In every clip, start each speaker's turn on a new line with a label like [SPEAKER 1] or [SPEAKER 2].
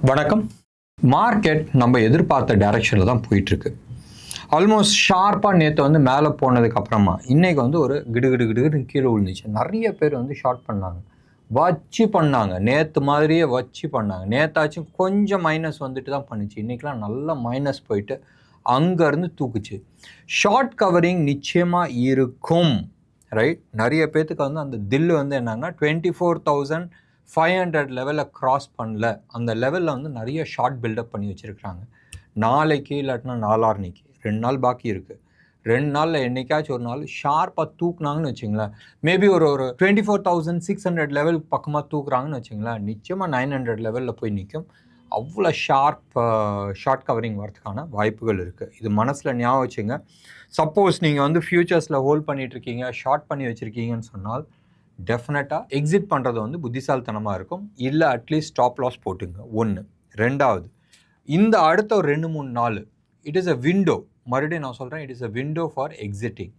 [SPEAKER 1] வணக்கம். மார்க்கெட் நம்ம எதிர்பார்த்த டைரக்ஷனில் தான் போயிட்டுருக்கு. ஆல்மோஸ்ட் ஷார்ப்பாக நேற்று வந்து மேலே போனதுக்கப்புறமா இன்றைக்கி வந்து ஒரு கிடுகிடுன்னு கீழே விழுந்துச்சு. நிறைய பேர் வந்து ஷார்ட் பண்ணாங்க, வச்சு பண்ணாங்க, நேற்று மாதிரியே வச்சு பண்ணாங்க. நேற்றாச்சும் கொஞ்சம் மைனஸ் வந்துட்டு தான் பண்ணிச்சு. இன்றைக்கெலாம் நல்லா மைனஸ் போயிட்டு அங்கேருந்து தூக்குச்சு. ஷார்ட் கவரிங் நிச்சயமாக இருக்கும், ரைட்? நிறைய பேர்த்துக்கு வந்து அந்த தில்லு வந்து என்னன்னா 24,500 லெவலில் க்ராஸ் பண்ணல. அந்த லெவலில் வந்து நிறைய ஷார்ட் பில்டப் பண்ணி வச்சுருக்காங்க. நாளைக்கு இல்லாட்டினா நாளான்னைக்கு 2 நாள் பாக்கி இருக்குது. 2 நாளில் என்றைக்காச்சும் ஒரு நாள் ஷார்ப்பாக தூக்குனாங்கன்னு வச்சுங்களேன், மேபி ஒரு 24,600 லெவல் பக்கமாக தூக்குறாங்கன்னு வச்சுங்களேன், நிச்சயமாக 900 லெவலில் போய் நிற்கும். அவ்வளோ ஷார்ட் கவரிங் வரதுக்கான வாய்ப்புகள் இருக்குது. இது மனசில் ஞாபகம் வச்சுங்க. சப்போஸ் நீங்கள் வந்து ஃப்யூச்சர்ஸில் ஹோல்ட் பண்ணிகிட்ருக்கீங்க, ஷார்ட் பண்ணி வச்சுருக்கீங்கன்னு சொன்னால் டெஃபினட்டாக எக்ஸிட் பண்ணுறது வந்து புத்திசாலித்தனமாக இருக்கும். இல்லை அட்லீஸ்ட் ஸ்டாப் லாஸ் போட்டுங்க. 1. 2வது, இந்த அடுத்த ஒரு 2-3 நாள் இட் இஸ் அ விண்டோ. மறுபடியும் நான் சொல்கிறேன், it is a window for exiting.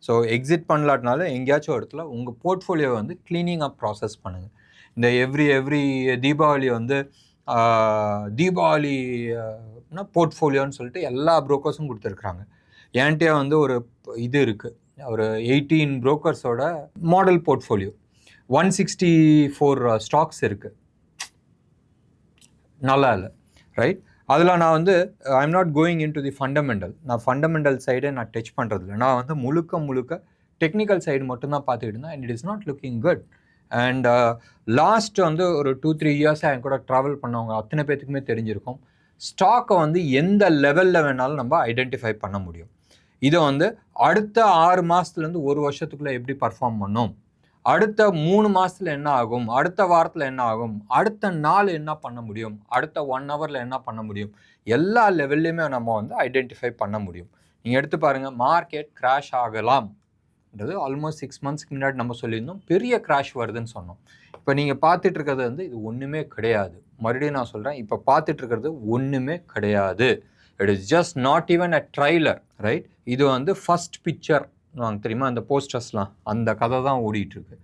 [SPEAKER 1] So exit பண்ணலாட்டினாலும் எங்கேயாச்சும் ஒரு இடத்துல உங்கள் போர்ட்ஃபோலியோவை வந்து க்ளீனிங் அப் ப்ராசஸ் பண்ணுங்கள். இந்த எவ்ரி தீபாவளி வந்து தீபாவளினா போர்ட்ஃபோலியோன்னு சொல்லிட்டு எல்லா புரோக்கர்ஸும் கொடுத்துருக்குறாங்க. என்கிட்ட வந்து ஒரு இது இருக்குது, ஒரு 18 புரோக்கர்ஸோட மாடல் போர்ட்ஃபோலியோ, 164 ஸ்டாக்ஸ் இருக்குது. நல்லா இல்லை, ரைட்? அதில் நான் வந்து I am not going in to the fundamental. நான் ஃபண்டமெண்டல் சைடை நான் டச் பண்ணுறதில்ல. நான் வந்து முழுக்க டெக்னிக்கல் சைடு மட்டும்தான் பார்த்துக்கிட்டு இருந்தேன். And it is not looking good. And last வந்து ஒரு 2-3 இயர்ஸாக என் கூட ட்ராவல் பண்ணவங்க அத்தனை பேர்த்துக்குமே தெரிஞ்சிருக்கும், ஸ்டாக்கை வந்து எந்த லெவலில் வேணாலும் நம்ம ஐடென்டிஃபை பண்ண முடியும். இதை வந்து அடுத்த 6 மாதத்துலேருந்து 1 வருஷத்துக்குள்ளே எப்படி பர்ஃபார்ம் பண்ணும், அடுத்த 3 மாதத்தில் என்ன ஆகும், அடுத்த வாரத்தில் என்ன ஆகும், அடுத்த நாள் என்ன பண்ண முடியும், அடுத்த 1 ஹவரில் என்ன பண்ண முடியும், எல்லா லெவல்லையுமே நம்ம வந்து ஐடென்டிஃபை பண்ண முடியும். நீங்கள் எடுத்து பாருங்கள், மார்க்கெட் கிராஷ் ஆகலாம்ன்றது ஆல்மோஸ்ட் 6 மந்த்ஸ்க்கு முன்னாடி நம்ம சொல்லியிருந்தோம். பெரிய கிராஷ் வருதுன்னு சொன்னோம். இப்போ நீங்கள் பார்த்துட்டு இருக்கிறது வந்து இது ஒன்றுமே கிடையாது. மறுபடியும் நான் சொல்கிறேன், இப்போ பார்த்துட்டு இருக்கிறது ஒன்றுமே கிடையாது. It is just not even a trailer, right? இது வந்து ஃபஸ்ட் பிக்சர் வாங்க தெரியுமா, அந்த போஸ்டர்ஸ்லாம், அந்த கதை தான் ஓடிட்டுருக்கு.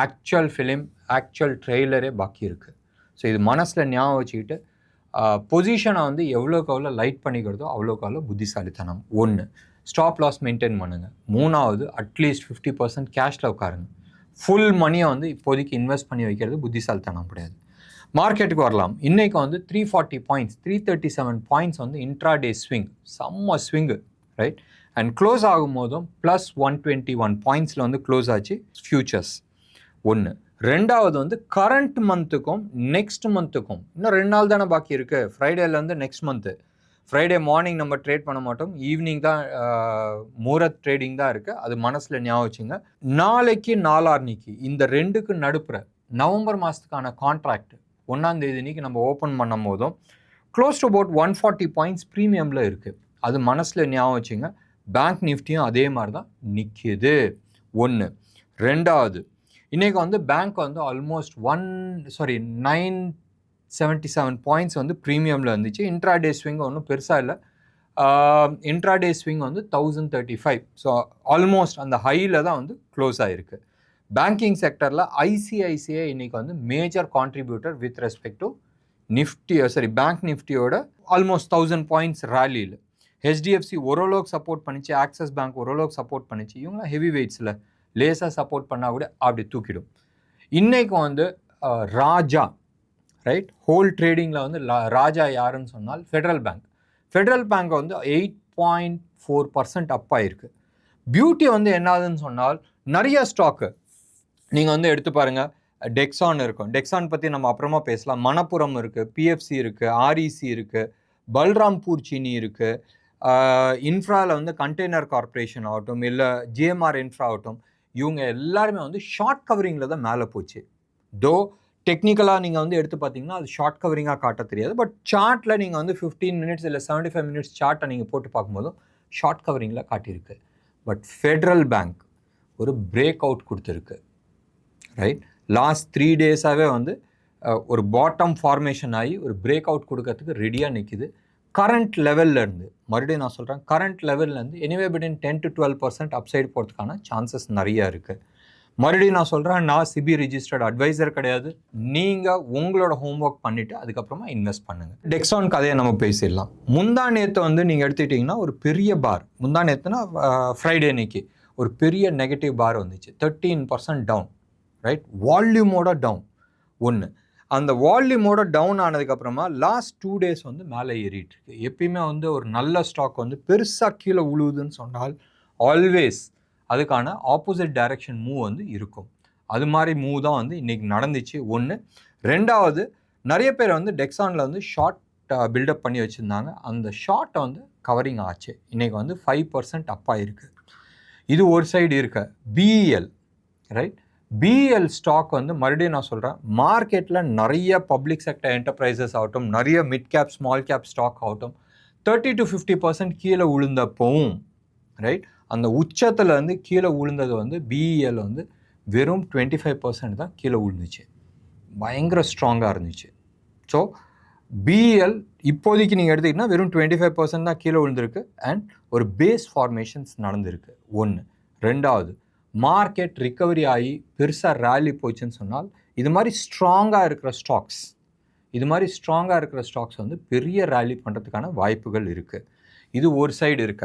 [SPEAKER 1] ஆக்சுவல் ஃபிலிம், ஆக்சுவல் ட்ரெய்லரே பாக்கி இருக்குது. ஸோ இது மனசில் ஞாபகம் வச்சுக்கிட்டு பொசிஷனை வந்து எவ்வளோக்கு எவ்வளோ லைட் பண்ணிக்கிறதோ அவ்வளோக்கு அவ்வளோ புத்திசாலித்தனம். 1. ஸ்டாப் லாஸ் மெயின்டைன் பண்ணுங்கள். 3வது, அட்லீஸ்ட் 50% கேஷில் உட்காருங்க. ஃபுல் மணியை வந்து இப்போதைக்கு இன்வெஸ்ட் பண்ணி வைக்கிறது புத்திசாலித்தனம் கிடையாது. மார்க்கெட்டுக்கு வரலாம். இன்றைக்கி வந்து 340 பாயிண்ட்ஸ், 337 பாயிண்ட்ஸ் வந்து இன்ட்ராடே ஸ்விங், செம்ம ஸ்விங்கு, ரைட்? அண்ட் க்ளோஸ் ஆகும்போதும் ப்ளஸ் 121 பாயிண்ட்ஸில் வந்து க்ளோஸ் ஆச்சு ஃபியூச்சர்ஸ். 1. 2வது வந்து கரண்ட் மந்த்துக்கும் நெக்ஸ்ட் மந்த்துக்கும் இன்னும் 2 நாள் தானே பாக்கி இருக்குது. ஃப்ரைடேலேருந்து நெக்ஸ்ட் மந்த்து. ஃப்ரைடே மார்னிங் நம்ம ட்ரேட் பண்ண மாட்டோம், ஈவினிங் தான் மூரத் ட்ரேடிங் தான் இருக்குது. அது மனசில் ஞாபகம் வச்சுங்க. நாளைக்கு நாளான்னைக்கு இந்த 2க்கு நடுப்புற நவம்பர் மாதத்துக்கான கான்ட்ராக்ட் 1ஆம் தேதி அன்றைக்கி நம்ம ஓப்பன் பண்ணும் போதும் க்ளோஸ் டு அபவுட் 140 பாயிண்ட்ஸ் ப்ரீமியமில் இருக்குது. அது மனசில் ஞாபகம் வச்சுங்க. பேங்க் நிஃப்டியும் அதே மாதிரி தான் நிற்கிது. 1. 2வது, இன்றைக்கி வந்து பேங்க் வந்து ஆல்மோஸ்ட் 977 பாயிண்ட்ஸ் வந்து ப்ரீமியமில் இருந்துச்சு. இன்ட்ராடே ஸ்விங் ஒன்றும் பெருசாக இல்லை. இன்ட்ராடே ஸ்விங் வந்து 1035. ஸோ ஆல்மோஸ்ட் அந்த ஹையில் தான் வந்து க்ளோஸ் ஆகிருக்கு. பேங்கிங் செக்டரில் ஐசிஐசிஐ இன்றைக்கி வந்து major contributor with respect to Nifty, bank நிஃப்டியோட ஆல்மோஸ்ட் 1000 பாயிண்ட்ஸ் ரேலியில். ஹெச்டிஎஃப்சி ஓரளவுக்கு சப்போர்ட் பண்ணிச்சு, ஆக்சிஸ் பேங்க் ஓரளவுக்கு சப்போர்ட் பண்ணிச்சு. இவங்களாம் ஹெவி வெயிட்ஸில் லேசாக சப்போர்ட் பண்ணால் கூட அப்படி தூக்கிடும். இன்றைக்கு வந்து ராஜா, ரைட்? ஹோல் ட்ரேடிங்கில் வந்து ராஜா யாருன்னு சொன்னால் ஃபெடரல் பேங்க் வந்து 8.4% அப் ஆகிருக்கு. பியூட்டி வந்து என்னதுன்னு சொன்னால் நிறைய ஸ்டாக்கு நீங்கள் வந்து எடுத்து பாருங்கள். டெக்ஸான் இருக்கும், டெக்ஸான் பற்றி நம்ம அப்புறமா பேசலாம். மணப்புரம் இருக்குது, பிஎஃப்சி இருக்குது, ஆர்இசி இருக்குது, பல்ராம்பூர் சீனி இருக்குது. இன்ஃப்ராவில் வந்து கண்டெய்னர் கார்பரேஷன் ஆகட்டும், இல்லை ஜிஎம்ஆர் இன்ஃப்ரா ஆகட்டும், இவங்க எல்லாருமே வந்து ஷார்ட் கவரிங்கில் தான் மேலே போச்சு. தோ டெக்னிக்கலாக நீங்கள் வந்து எடுத்து பார்த்தீங்கன்னா அது ஷார்ட் கவரிங்காக காட்ட தெரியாது. பட் சார்ட்டில் நீங்கள் வந்து 15 மினிட்ஸ் இல்லை 75 மினிட்ஸ் சார்ட்டை நீங்கள் போட்டு பார்க்கும்போதும் ஷார்ட் கவரிங்கில் காட்டியிருக்கு. பட் ஃபெடரல் பேங்க் ஒரு பிரேக் அவுட் கொடுத்துருக்கு, ரைட்? லாஸ்ட் 3 டேஸாகவே வந்து ஒரு பாட்டம் ஃபார்மேஷன் ஆகி ஒரு பிரேக் அவுட் கொடுக்கறதுக்கு ரெடியாக நிற்கிது. கரண்ட் லெவல்லேருந்து, மறுபடியும் நான் சொல்கிறேன், கரண்ட் லெவல்லேருந்து எனிவே பிட்வீன் 10 to 12% அப்சைடு போகிறதுக்கான சான்சஸ் நிறையா இருக்குது. மறுபடியும் நான் சொல்கிறேன், நான் செபி ரிஜிஸ்டர்ட் அட்வைசர் கிடையாது. நீங்கள் உங்களோட ஹோம்ஒர்க் பண்ணிவிட்டு அதுக்கப்புறமா இன்வெஸ்ட் பண்ணுங்கள். டெக்ஸான் கதையை நம்ம பேசிடலாம். முந்தா நேற்று வந்து நீங்கள் எடுத்துக்கிட்டிங்கன்னா ஒரு பெரிய பார், முந்தா நேற்றுனா ஃப்ரைடே அன்னைக்கு ஒரு பெரிய நெகட்டிவ் பார் வந்துச்சு, 13% டவுன், ரைட்? வால்யூமோட டவுன் ஒன்று. அந்த வால்யூமோட டவுன் ஆனதுக்கப்புறமா லாஸ்ட் 2 days வந்து மேலே ஏறிட்டு இருக்கு. எப்பயுமே வந்து ஒரு நல்ல ஸ்டாக் வந்து பெருசாக கீழே உழுவுதுன்னு சொன்னால் ஆல்வேஸ் அதுக்கான ஆப்போசிட் டைரக்ஷன் மூவ் வந்து இருக்கும். அது மாதிரி மூவ் தான் வந்து இன்றைக்கி நடந்துச்சு. ஒன்று. ரெண்டாவது, நிறைய பேர் வந்து டெக்ஸானில் வந்து ஷார்ட் பில்டப் பண்ணி வச்சுருந்தாங்க. அந்த ஷார்ட்டை வந்து கவரிங் ஆச்சு. இன்றைக்கி வந்து 5% அப்பாக இருக்குது. இது ஒரு சைடு இருக்க. BEL, right? பிஇஎல் ஸ்டாக் வந்து மறுபடியும் நான் சொல்கிறேன், மார்க்கெட்டில் நிறைய பப்ளிக் செக்டர் என்டர்பிரைசஸ் ஆகட்டும், நிறைய mid cap small cap stock ஆகட்டும் 30 to 50% கீழே விழுந்தப்பவும், ரைட், அந்த உச்சத்துலேருந்து கீழே விழுந்தது வந்து பிஇஎல் வந்து வெறும் 25% தான் கீழே விழுந்துச்சு. பயங்கர ஸ்ட்ராங்காக இருந்துச்சு. ஸோ பிஇஎல் இப்போதைக்கு நீங்கள் எடுத்துக்கிட்டிங்கன்னா வெறும் 25% தான் கீழே விழுந்திருக்கு. அண்ட் ஒரு பேஸ் ஃபார்மேஷன்ஸ் நடந்திருக்கு. ஒன்று. ரெண்டாவது, மார்க்கெட் ரிக்கவரி ஆகி பெருசாக ரேலி போச்சுன்னு சொன்னால் இது மாதிரி ஸ்ட்ராங்காக இருக்கிற ஸ்டாக்ஸ் வந்து பெரிய ரேலி பண்ணுறதுக்கான வாய்ப்புகள் இருக்குது. இது ஒரு சைடு இருக்க.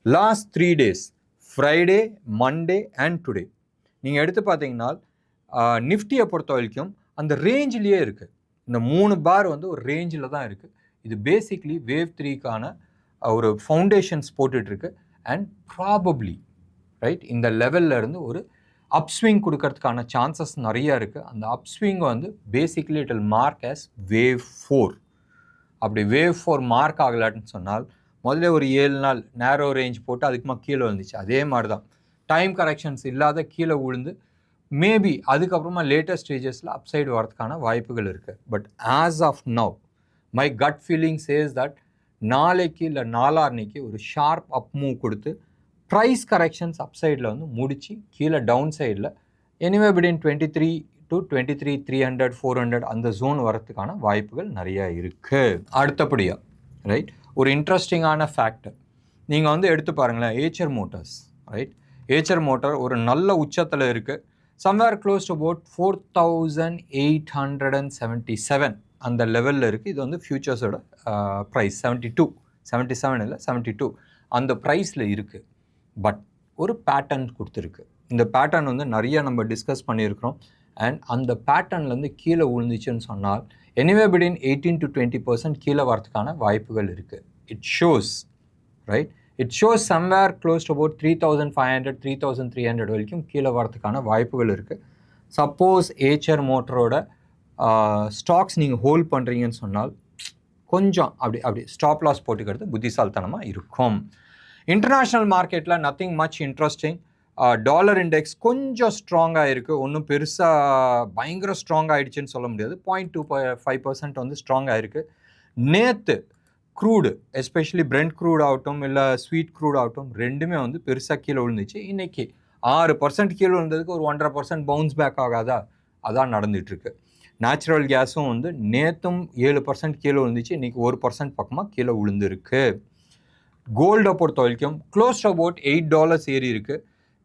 [SPEAKER 1] Last 3 days, Friday, Monday and today, நீங்கள் எடுத்து பார்த்தீங்கன்னா நிஃப்டியை பொறுத்த வரைக்கும் அந்த ரேஞ்சிலேயே இருக்குது. இந்த 3 பார் வந்து ஒரு ரேஞ்சில் தான் இருக்குது. இது பேசிக்லி வேவ் 3க்கான ஒரு ஃபவுண்டேஷன்ஸ் போட்டுட்ருக்கு. அண்ட் ப்ராபப்ளி, ரைட், இந்த லெவலில் இருந்து ஒரு அப்ஸ்விங் கொடுக்கறதுக்கான சான்சஸ் நிறைய இருக்குது. அந்த அப்ஸ்விங் வந்து basically it will mark as wave 4. அப்படி வேவ் 4 மார்க் ஆகலான்னு சொன்னால் முதல்ல ஒரு 7 நாள் நேரோ ரேஞ்ச் போட்டு அதுக்குமா கீழே வந்துச்சு. அதே மாதிரி தான் டைம் கரெக்ஷன்ஸ் இல்லாத கீழே விழுந்து மேபி அதுக்கப்புறமா லேட்டஸ்ட் ஸ்டேஜஸில் அப்சைடு வரதுக்கான வாய்ப்புகள் இருக்குது. But as of now my gut feeling says that நாளைக்கு இல்லை நாளான்னைக்கு ஒரு ஷார்ப் அப் மூவ் கொடுத்து ப்ரைஸ் கரெக்ஷன்ஸ் அப்சைடில் வந்து முடித்து கீழே டவுன் சைடில் எனிவே பிட்வீன் 23 to 23,300 400 அந்த ஜோன் வரத்துக்கான வாய்ப்புகள் நிறையா இருக்குது. அடுத்தபடியாக, ரைட், ஒரு இன்ட்ரெஸ்டிங்கான ஃபேக்டர் நீங்கள் வந்து எடுத்து பாருங்களேன். Eicher Motors, right, Eicher motor ஒரு நல்ல உச்சத்தில் இருக்குது. சம்வேர் க்ளோஸ் டு அபவுட் 4,877 அந்த லெவலில் இருக்குது. இது வந்து ஃபியூச்சர்ஸோட ப்ரைஸ் 77 இல்லை 72 அந்த ப்ரைஸில் இருக்குது. பட் ஒரு பேட்டர்ன் கொடுத்துருக்கு. இந்த பேட்டர்ன் வந்து நிறைய நம்ம டிஸ்கஸ் பண்ணியிருக்கிறோம். அண்ட் அந்த பேட்டர்ன்லேருந்து கீழே விழுந்துச்சுன்னு சொன்னால் எனிவே பிட்வீன் 18 to 20% கீழே வரதுக்கான வாய்ப்புகள் இருக்குது. It shows, right, it shows somewhere close to about 3,500 3,300 வரைக்கும் கீழே வரதுக்கான வாய்ப்புகள் இருக்குது. சப்போஸ் ஏச்சர் மோட்டரோட ஸ்டாக்ஸ் நீங்கள் ஹோல்ட் பண்ணுறீங்கன்னு சொன்னால் கொஞ்சம் அப்படி ஸ்டாப் லாஸ் போட்டுக்கிறது புத்திசாலித்தனமாக இருக்கும். இன்டர்நேஷ்னல் மார்க்கெட்டில் nothing much interesting. Dollar index கொஞ்சம் ஸ்ட்ராங்காக இருக்குது. ஒன்றும் பெருசாக பயங்கர ஸ்ட்ராங் ஆகிடுச்சுன்னு சொல்ல முடியாது. 0.25% வந்து ஸ்ட்ராங்காக இருக்குது. நேற்று க்ரூடு, எஸ்பெஷலி பிரெண்ட் க்ரூட் ஆகட்டும் இல்லை ஸ்வீட் க்ரூட் ஆகட்டும், ரெண்டுமே வந்து பெருசாக கீழே விழுந்துச்சு. இன்றைக்கி 6% கீழே விழுந்ததுக்கு ஒரு 1.5% பவுன்ஸ் பேக் ஆகாதா? அதான் நடந்துகிட்ருக்கு. நேச்சுரல் கேஸும் வந்து நேற்றும் 7% கீழே விழுந்துச்சு. இன்றைக்கி 1% பக்கமாக கீழே விழுந்துருக்கு. கோல்டை பொறுத்த வரைக்கும் க்ளோஸ் டு அபவுட் $8 ஏறி இருக்குது.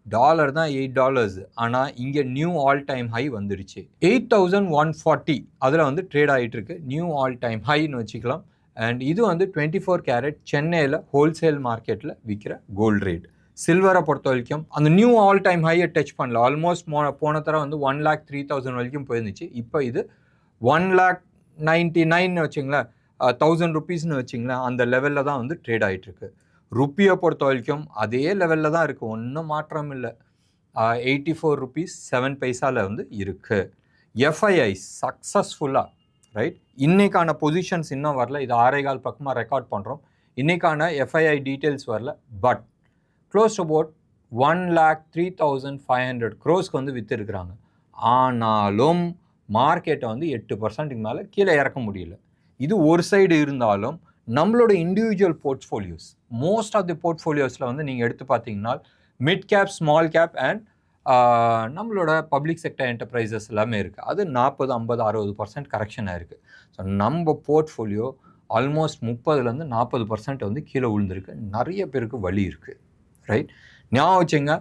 [SPEAKER 1] டாலர் தான் $8, ஆனால் இங்கே நியூ ஆல் டைம் ஹை வந்துடுச்சு. 8,140 அதில் வந்து ட்ரேட் ஆகிட்டுருக்கு. நியூ ஆல் டைம் ஹைன்னு வச்சுக்கலாம். அண்ட் இது வந்து 24 கேரட் சென்னையில் ஹோல்சேல் மார்க்கெட்டில் விற்கிற கோல்டு ரேட். சில்வரை பொறுத்த வரைக்கும் அந்த நியூ ஆல் டைம் ஹையை டச் பண்ணல. ஆல்மோஸ்ட் போன தடவை வந்து 1,03,000 வரைக்கும் போயிருந்துச்சு. இப்போ இது 1,99,000 வச்சுங்களேன், 1,000 rupeesனு வச்சிங்களேன், அந்த லெவலில் தான் வந்து ட்ரேட் ஆகிட்டுருக்கு. ருப்பியை பொறுத்த வரைக்கும் அதே லெவலில் தான் இருக்குது, ஒன்றும் மாற்றம் இல்லை. 84 rupees 7 வந்து இருக்குது. எஃப்ஐஐ சக்ஸஸ்ஃபுல்லாக, ரைட், இன்றைக்கான பொசிஷன்ஸ் இன்னும் வரல. இது 6.25 பக்கமாக ரெக்கார்ட் பண்ணுறோம். இன்றைக்கான எஃப்ஐஐ டீட்டெயில்ஸ் வரல. பட் க்ளோஸ் அபவுட் 1,03,500 crores வந்து விற்றுருக்குறாங்க. ஆனாலும் மார்க்கெட்டை வந்து 8%க்கு மேலே கீழே இறக்க முடியல. இது ஒரு சைடு இருந்தாலும் நம்மளோட individual portfolios, most of the போர்ட்ஃபோலியோஸில் வந்து நீங்கள் எடுத்து பார்த்தீங்கன்னா mid cap, small cap and நம்மளோட பப்ளிக் செக்டர் என்டர்பிரைசஸ் எல்லாமே இருக்குது. அது 40, 50, 60% கரெக்ஷன் ஆகிருக்கு. ஸோ நம்ம போர்ட்ஃபோலியோ ஆல்மோஸ்ட் 30லேருந்து 40% வந்து கீழே விழுந்திருக்கு. நிறைய பேருக்கு வலி இருக்குது, ரைட். ஞாபகம் வச்சுங்க,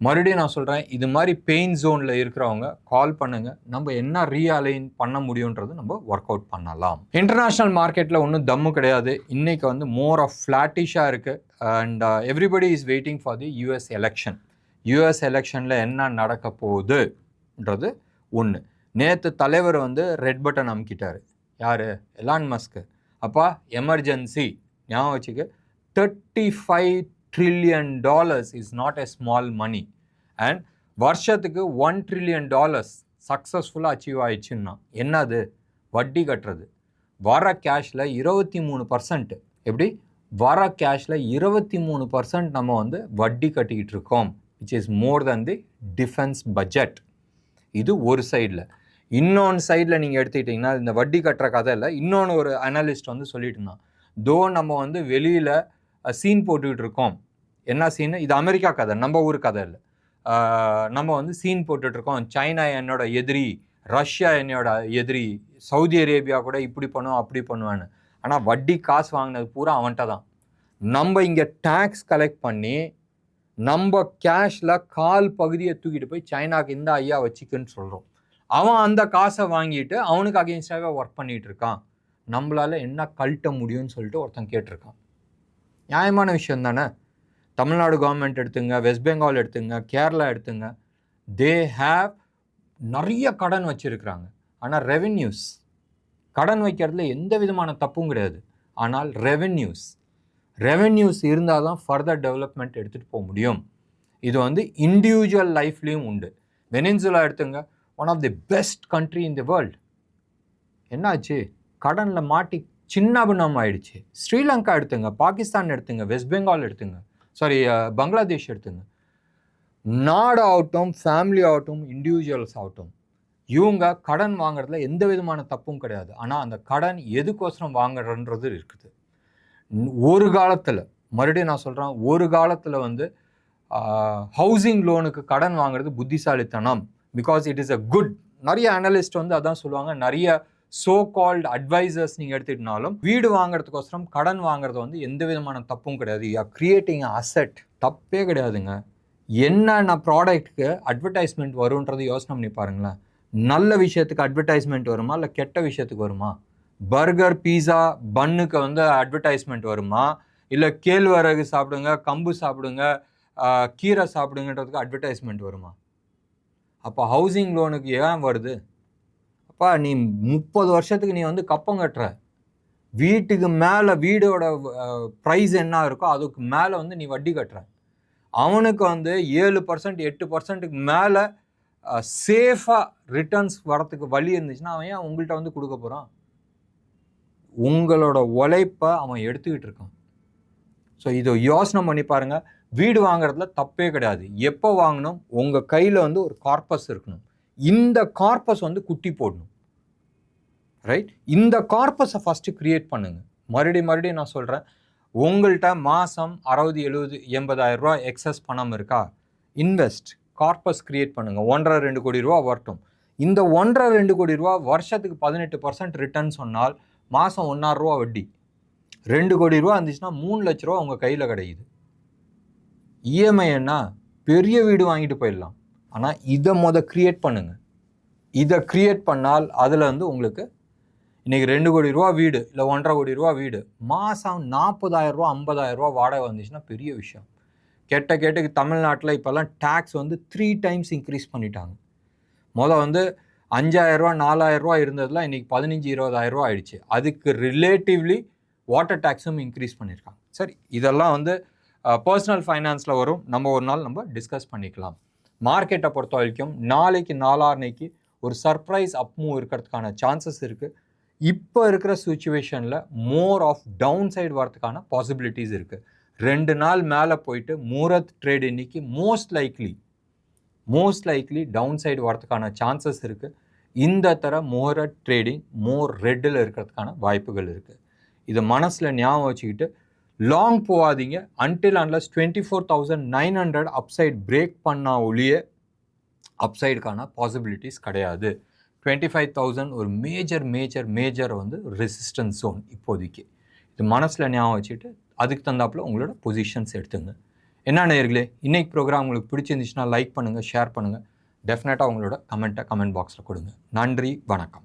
[SPEAKER 1] மறுபடியும் நான் சொல்கிறேன், இது மாதிரி பெயின் ஜோனில் இருக்கிறவங்க கால் பண்ணுங்கள், நம்ம என்ன ரீஅலைன் பண்ண முடியுன்றது நம்ம ஒர்க் அவுட் பண்ணலாம். இன்டர்நேஷ்னல் மார்க்கெட்டில் ஒன்றும் தம்மு கிடையாது. இன்றைக்கி வந்து மோர் ஆஃப் ஃப்ளாட்டிஷாக இருக்குது. And everybody is waiting for the US election. US எலெக்ஷனில் என்ன நடக்க போகுதுன்றது ஒன்று. நேற்று தலைவர் வந்து ரெட் பட்டன் அமுக்கிட்டார். யார்? Elon Musk. அப்பா எமர்ஜென்சி ஞாபகம் வச்சுக்க. $35 trillion is not a small money. And வருஷத்துக்கு $1 trillion சக்ஸஸ்ஃபுல்லாக அச்சீவ் ஆயிடுச்சுன்னா என்னது? வட்டி கட்டுறது. வர கேஷில் 23%. எப்படி? வர கேஷில் 23% நம்ம வந்து வட்டி கட்டிக்கிட்டு இருக்கோம், which is more then the defence budget. இது ஒரு சைடில். இன்னொன்று சைடில் நீங்கள் எடுத்துக்கிட்டிங்கன்னா இந்த வட்டி கட்டுற கதை இல்லை. இன்னொன்று ஒரு அனலிஸ்ட் வந்து சொல்லிட்டு இருந்தான், தோ நம்ம வந்து வெளியில் சீன் போட்டுக்கிட்டு இருக்கோம். என்ன சீனு? இது அமெரிக்கா கதை, நம்ம ஊர் கதை இல்லை. நம்ம வந்து சீன் போட்டுட்ருக்கோம், சைனா என்னோட எதிரி, ரஷ்யா என்னோட எதிரி, சவுதி அரேபியா கூட இப்படி பண்ணுவோம் அப்படி பண்ணுவேன்னு. ஆனால் வட்டி காசு வாங்கினது பூரா அவன்கிட்ட தான். நம்ம இங்கே டேக்ஸ் கலெக்ட் பண்ணி நம்ம கேஷில் கால் பகுதியை தூக்கிட்டு போய் சைனாக்கு இந்த ஐயா வச்சுக்குன்னு சொல்கிறோம். அவன் அந்த காசை வாங்கிட்டு அவனுக்கு அகெயின்ஸ்டாகவே ஒர்க் பண்ணிகிட்டு இருக்கான். நம்மளால் என்ன கழட்ட முடியும்னு சொல்லிட்டு ஒருத்தன் கேட்டிருக்கான். நியாயமான விஷயம் தானே? தமிழ்நாடு கவர்மெண்ட் எடுத்துங்க, வெஸ்ட் பெங்கால் எடுத்துங்க, கேரளா எடுத்துங்க, தே ஹேவ் நிறைய கடன் வச்சுருக்கிறாங்க. ஆனால் ரெவென்யூஸ், கடன் வைக்கிறதுல எந்த விதமான தப்பும் கிடையாது. ஆனால் ரெவென்யூஸ் இருந்தால் தான் ஃபர்தர் டெவலப்மெண்ட் எடுத்துகிட்டு போக முடியும். இது வந்து இண்டிவிஜுவல் லைஃப்லேயும் உண்டு. வெனின்சுலா எடுத்துங்க, one of the best country in the world. என்னாச்சு? கடனில் மாட்டி சின்ன பின்னம் ஆயிடுச்சு. ஸ்ரீலங்கா எடுத்துங்க, பாகிஸ்தான் எடுத்துங்க, வெஸ்ட் பெங்கால் எடுத்துங்க, பங்களாதேஷ் எடுத்துங்க. நாடு ஆகட்டும், ஃபேமிலி ஆகட்டும், இண்டிவிஜுவல்ஸ் ஆகட்டும், இவங்க கடன் வாங்குறதுல எந்த விதமான தப்பும் கிடையாது. ஆனால் அந்த கடன் எதுக்கோசரம் வாங்குறன்றது இருக்குது. ஒரு காலத்தில், மறுபடியும் நான் சொல்கிறேன், ஒரு காலத்தில் வந்து ஹவுசிங் லோனுக்கு கடன் வாங்குறது புத்திசாலித்தனம். Because it is a good. நிறைய அனலிஸ்ட் வந்து அதான் சொல்லுவாங்க. நிறைய சோ கால்டு அட்வைசர்ஸ் நீங்கள் எடுத்துக்கிட்டாலும் வீடு வாங்குறதுக்கோசரம் கடன் வாங்குறது வந்து எந்த விதமான தப்பும் கிடையாது. You are creating asset. தப்பே கிடையாதுங்க. என்னென்ன ப்ராடக்ட்டுக்கு அட்வர்டைஸ்மெண்ட் வரும்ன்றது யோசனை பண்ணி பாருங்களேன். நல்ல விஷயத்துக்கு அட்வர்டைஸ்மெண்ட் வருமா, இல்லை கெட்ட விஷயத்துக்கு வருமா? பர்கர், பீஸா, பன்னுக்கு வந்து அட்வர்டைஸ்மெண்ட் வருமா, இல்லை கேழ்வரகு சாப்பிடுங்க, கம்பு சாப்பிடுங்க, கீரை சாப்பிடுங்கன்றதுக்கு அட்வர்டைஸ்மெண்ட் வருமா? அப்போ ஹவுசிங் லோனுக்கு ஏன் வருது? அப்பா நீ 30 வருஷத்துக்கு நீ வந்து கப்பம் கட்டுற, வீட்டுக்கு மேலே வீடோட ப்ரைஸ் என்ன இருக்கோ அதுக்கு மேலே வந்து நீ வட்டி கட்டுற. அவனுக்கு வந்து 7%, 8%க்கு மேலே சேஃபாக ரிட்டர்ன்ஸ் வரத்துக்கு வழி இருந்துச்சுன்னா அவன் ஏன் உங்கள்கிட்ட வந்து கொடுக்க போகிறான்? உங்களோட உழைப்பை அவன் எடுத்துக்கிட்டு இருக்கான். ஸோ இதை யோசனை பண்ணி பாருங்கள். வீடு வாங்குறதுல தப்பே கிடையாது. எப்போ வாங்கணும்? உங்கள் கையில் வந்து ஒரு கார்பஸ் இருக்கணும். இந்த கார்பஸ் வந்து குட்டி போடணும், ரைட்? இந்த கார்பஸை ஃபஸ்ட்டு க்ரியேட் பண்ணுங்கள். மறுபடியும் நான் சொல்கிறேன், உங்கள்கிட்ட மாதம் 60, 70, 80,000 ரூபா எக்ஸஸ் பணம் இருக்கா? இன்வெஸ்ட், கார்பஸ் க்ரியேட் பண்ணுங்கள். 1.5-2 கோடி ரூபா வரட்டும். இந்த 1.5-2 கோடி ரூபா வருஷத்துக்கு 18% ரிட்டர்ன் சொன்னால் மாதம் 1,000 ரூபா வட்டி. 2 கோடி ரூபா இருந்துச்சுன்னா 3 லட்ச ரூபா உங்கள் கையில் கிடைக்குது. இஎம்ஐ என்ன? பெரிய வீடு வாங்கிட்டு போயிடலாம். ஆனால் இதை க்ரியேட் பண்ணுங்கள். இதை க்ரியேட் பண்ணால் அதில் வந்து உங்களுக்கு இன்றைக்கி 2 கோடி ரூபா வீடு, இல்லை 1.5 கோடி ரூபா வீடு, மாதம் 40,000 ரூபா 50,000 ரூபா வாடகை வந்துச்சுன்னா பெரிய விஷயம். கேட்டுக்கு தமிழ்நாட்டில் இப்போல்லாம் டேக்ஸ் வந்து 3 times இன்க்ரீஸ் பண்ணிட்டாங்க. வந்து 5,000 ரூபா 4,000 ரூபா இருந்ததுலாம் இன்றைக்கி 15,000-20,000 ரூபா ஆயிடுச்சு. அதுக்கு ரிலேட்டிவ்லி வாட்டர் டேக்ஸும் இன்க்ரீஸ் பண்ணியிருக்காங்க. சரி, இதெல்லாம் வந்து பர்சனல் ஃபைனான்ஸில் வரும். நம்ம ஒரு நாள் நம்ம டிஸ்கஸ் பண்ணிக்கலாம். மார்க்கெட்டை பொறுத்த வரைக்கும் நாளைக்கு நாளான்னைக்கு ஒரு சர்ப்ரைஸ் அப் மூவ் இருக்கிறதுக்கான சான்சஸ் இருக்குது. இப்போ இருக்கிற சிச்சுவேஷனில் மோர் ஆஃப் டவுன் சைடு வரதுக்கான பாசிபிலிட்டிஸ் இருக்குது. 2 நாள் மேலே போயிட்டு மூரத் ட்ரேட் இன்னைக்கு மோஸ்ட் லைக்லி டவுன் சைடு வரதுக்கான சான்சஸ் இருக்குது. இந்த தர மூரத் ட்ரேடிங் மோர் ரெட்டில் இருக்கிறதுக்கான வாய்ப்புகள் இருக்குது. இதை மனசில் ஞாபகம் வச்சுக்கிட்டு லாங் போகாதீங்க. அன்டில் அன்லஸ் 24,900 அப்சைட் பிரேக் பண்ணா ஒழிய அப்சைடுக்கான பாசிபிலிட்டிஸ் கிடையாது. 25,000 ஒரு மேஜர் வந்து ரெசிஸ்டன்ஸ் ஜோன் இப்போதைக்கு. இது மனசில் ஞாபகம் வச்சுட்டு அதுக்கு தந்தாப்பில் உங்களோட பொசிஷன்ஸ் எடுத்துங்க. என்ன நேயர்களே, இன்னைக்கு ப்ரோக்ராம் உங்களுக்கு பிடிச்சிருந்துச்சுன்னா லைக் பண்ணுங்கள், ஷேர் பண்ணுங்கள். டெஃபினட்டாக உங்களோட கமெண்ட் பாக்ஸில் கொடுங்க. நன்றி, வணக்கம்.